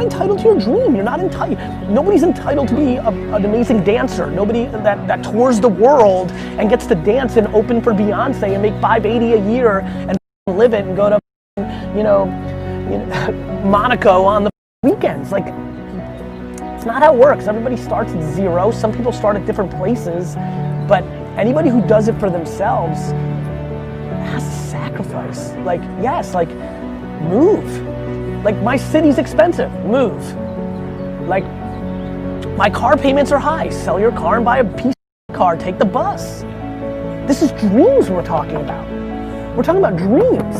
not entitled to your dream. You're not entitled. Nobody's entitled to be an amazing dancer. Nobody that tours the world and gets to dance and open for Beyonce and make $580 a year and live it and go to, you know, Monaco on the weekends. Like, it's not how it works. Everybody starts at zero. Some people start at different places, but anybody who does it for themselves has to sacrifice. Like, yes, like, move. Like, my city's expensive, move. Like, my car payments are high, sell your car and buy a piece of car, take the bus. This is dreams we're talking about. We're talking about dreams.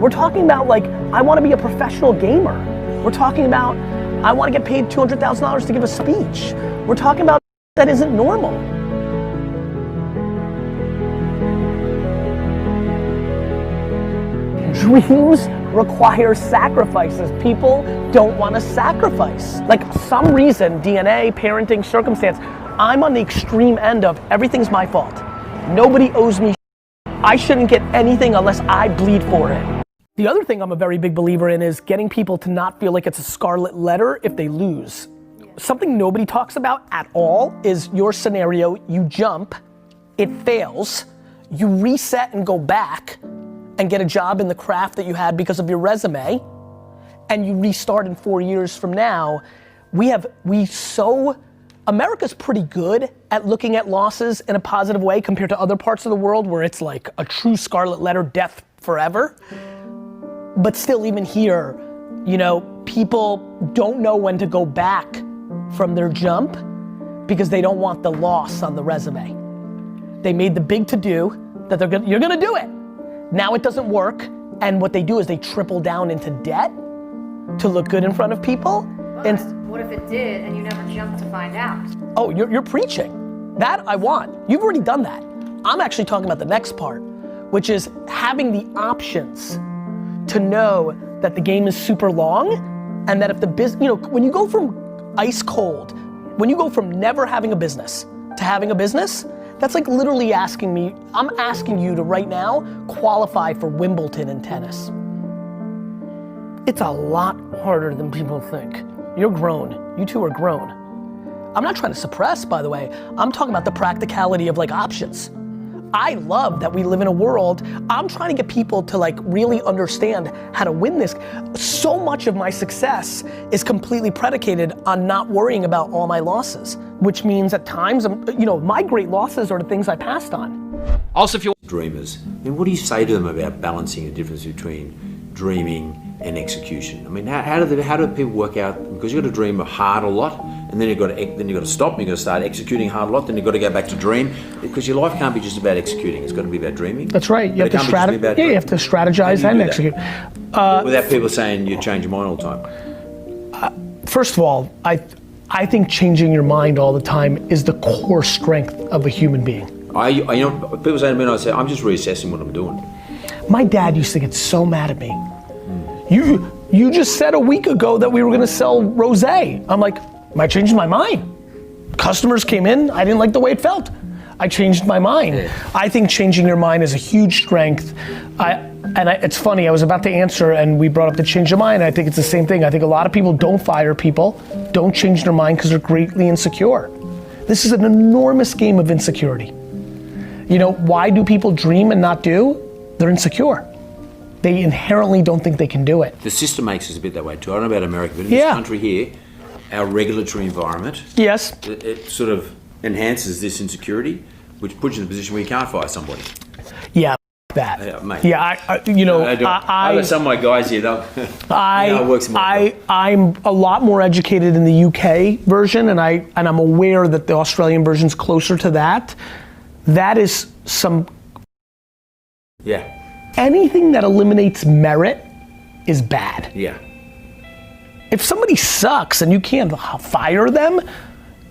We're talking about, like, I want to be a professional gamer. We're talking about, I want to get paid $200,000 to give a speech. We're talking about that isn't normal. Dreams require sacrifices. People don't want to sacrifice. Like, some reason, DNA, parenting, circumstance, I'm on the extreme end of everything's my fault. Nobody owes me. I shouldn't get anything unless I bleed for it. The other thing I'm a very big believer in is getting people to not feel like it's a scarlet letter if they lose. Something nobody talks about at all is your scenario. You jump, it fails, you reset and go back and get a job in the craft that you had because of your resume, and you restart in 4 years from now. America's pretty good at looking at losses in a positive way compared to other parts of the world where it's like a true scarlet letter, death forever. But still, even here, you know, people don't know when to go back from their jump because they don't want the loss on the resume. They made the big to-do that you're gonna do it. Now it doesn't work, and what they do is they triple down into debt to look good in front of people. And what if it did and you never jumped to find out? Oh, you're preaching. That I want. You've already done that. I'm actually talking about the next part, which is having the options to know that the game is super long, and that if the business, you know, when you go from ice cold, when you go from never having a business to having a business, that's like literally asking me, I'm asking you to right now qualify for Wimbledon in tennis. It's a lot harder than people think. You're grown, you two are grown. I'm not trying to suppress, by the way. I'm talking about the practicality of like options. I love that we live in a world. I'm trying to get people to like really understand how to win this. So much of my success is completely predicated on not worrying about all my losses, which means at times, you know, my great losses are the things I passed on. Also, if you're dreamers, then what do you say to them about balancing the difference between dreaming and execution? I mean, how do people work out? Because you've got to dream hard a lot, and then you've got to stop, and you've got to start executing hard a lot, then you've got to go back to dream, because your life can't be just about executing, it's got to be about dreaming. That's right, you have to you have to strategize and execute. Without people saying you change your mind all the time. First of all, I think changing your mind all the time is the core strength of a human being. You know, people say to me, and I say, I'm just reassessing what I'm doing. My dad used to get so mad at me. You just said a week ago that we were gonna sell rosé. I'm like, I changed my mind. Customers came in, I didn't like the way it felt. I changed my mind. Yeah. I think changing your mind is a huge strength. It's funny, I was about to answer and we brought up the change your mind. I think it's the same thing. I think a lot of people don't fire people, don't change their mind because they're greatly insecure. This is an enormous game of insecurity. You know, why do people dream and not do? They're insecure. They inherently don't think they can do it. The system makes us a bit that way too. I don't know about America, but in this country here, our regulatory environment, yes, it sort of enhances this insecurity, which puts you in a position where you can't fire somebody. Yeah, that. Yeah, mate. Yeah, you know, I've got some of my guys here, I'm a lot more educated in the UK version, and I'm aware that the Australian version's closer to that. That is some. Yeah. Anything that eliminates merit is bad. Yeah. If somebody sucks and you can't fire them,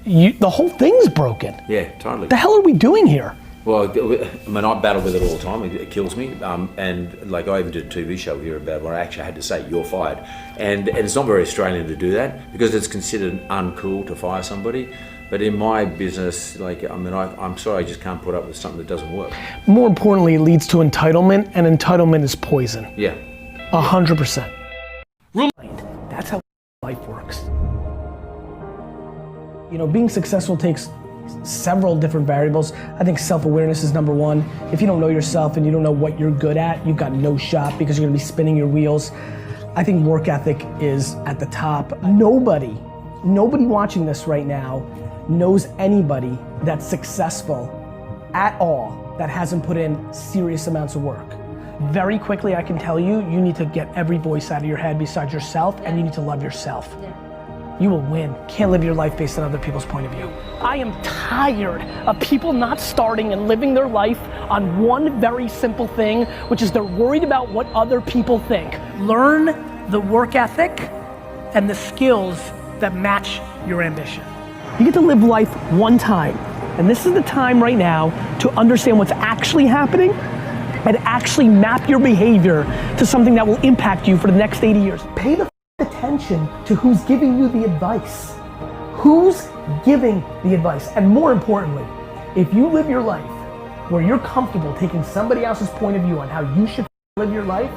the whole thing's broken. Yeah, totally. The hell are we doing here? Well, I mean, I battle with it all the time. It kills me. And like I even did a TV show here about where I actually had to say, you're fired. And it's not very Australian to do that because it's considered uncool to fire somebody. But in my business, like, I mean, I'm sorry, I just can't put up with something that doesn't work. More importantly, it leads to entitlement, and entitlement is poison. Yeah. 100%. That's how life works. You know, being successful takes several different variables. I think self-awareness is number one. If you don't know yourself and you don't know what you're good at, you've got no shot because you're gonna be spinning your wheels. I think work ethic is at the top. Nobody watching this right now knows anybody that's successful at all that hasn't put in serious amounts of work. Very quickly, I can tell you, you need to get every voice out of your head besides yourself, and you need to love yourself. You will win. Can't live your life based on other people's point of view. I am tired of people not starting and living their life on one very simple thing, which is they're worried about what other people think. Learn the work ethic and the skills that match your ambition. You get to live life one time, and this is the time right now to understand what's actually happening and actually map your behavior to something that will impact you for the next 80 years. Pay the attention to who's giving you the advice. Who's giving the advice? And more importantly, if you live your life where you're comfortable taking somebody else's point of view on how you should live your life,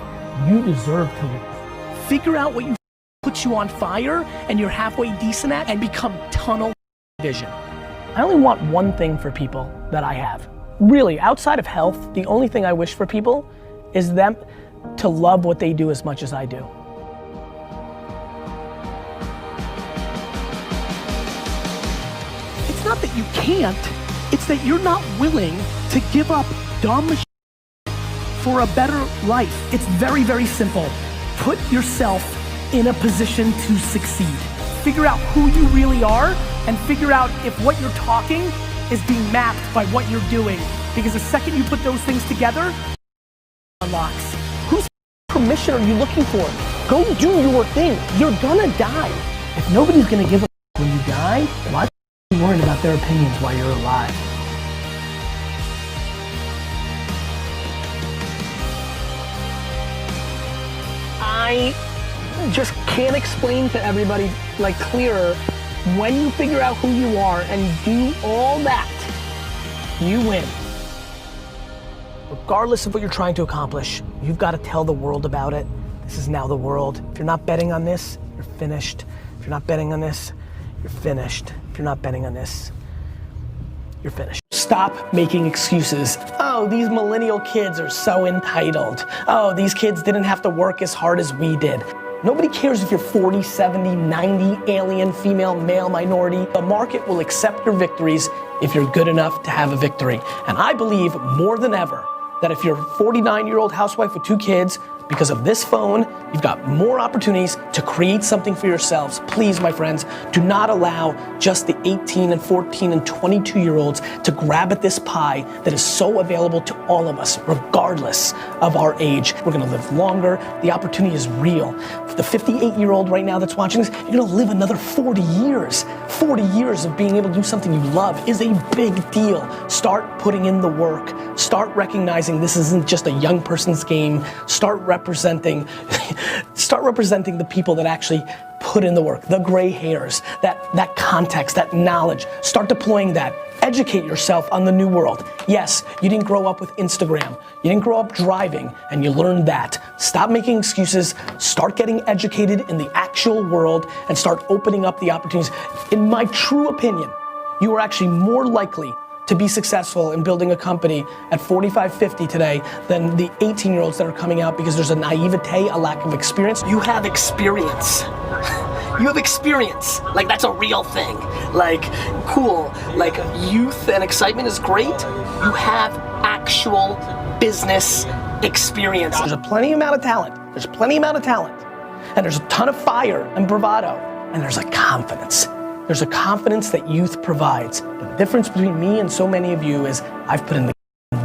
you deserve to live. Figure out what puts you on fire and you're halfway decent at, and become tunnel vision. I only want one thing for people that I have. Really, outside of health, the only thing I wish for people is them to love what they do as much as I do. It's not that you can't, it's that you're not willing to give up dumb for a better life. It's very, very simple. Put yourself in a position to succeed. Figure out who you really are and figure out if what you're talking is being mapped by what you're doing. Because the second you put those things together, unlocks. Whose permission are you looking for? Go do your thing. You're gonna die. If nobody's gonna give a when you die, why are you worrying about their opinions while you're alive? I just can't explain to everybody like clearer. When you figure out who you are and do all that, you win. Regardless of what you're trying to accomplish, you've got to tell the world about it. This is now the world. If you're not betting on this, you're finished. If you're not betting on this, you're finished. If you're not betting on this, you're finished. Stop making excuses. Oh, these millennial kids are so entitled. Oh, these kids didn't have to work as hard as we did. Nobody cares if you're 40, 70, 90, alien, female, male, minority. The market will accept your victories if you're good enough to have a victory. And I believe more than ever that if you're a 49-year-old housewife with 2 kids, because of this phone, you've got more opportunities to create something for yourselves. Please, my friends, do not allow just the 18 and 14 and 22-year-olds to grab at this pie that is so available to all of us, regardless of our age. We're gonna live longer. The opportunity is real. For the 58-year-old right now that's watching this, you're gonna live another 40 years. 40 years of being able to do something you love is a big deal. Start putting in the work. Start recognizing this isn't just a young person's game. Start representing the people that actually put in the work, the gray hairs, that context, that knowledge. Start deploying that. Educate yourself on the new world. Yes, you didn't grow up with Instagram. You didn't grow up driving, and you learned that. Stop making excuses. Start getting educated in the actual world and start opening up the opportunities. In my true opinion, you are actually more likely to be successful in building a company at 45, 50 today than the 18-year-olds that are coming out because there's a naivete, a lack of experience. You have experience. You have experience. Like, that's a real thing. Like, cool. Like, youth and excitement is great. You have actual business experience. There's a plenty amount of talent. There's plenty amount of talent. And there's a ton of fire and bravado. And there's a confidence. There's a confidence that youth provides. But the difference between me and so many of you is I've put in the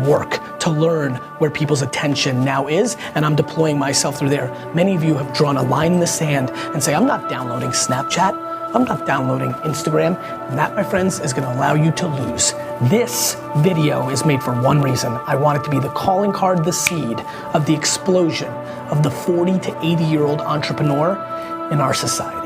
work to learn where people's attention now is, and I'm deploying myself through there. Many of you have drawn a line in the sand and say, I'm not downloading Snapchat, I'm not downloading Instagram, and that, my friends, is gonna allow you to lose. This video is made for one reason. I want it to be the calling card, the seed of the explosion of the 40 to 80-year-old entrepreneur in our society.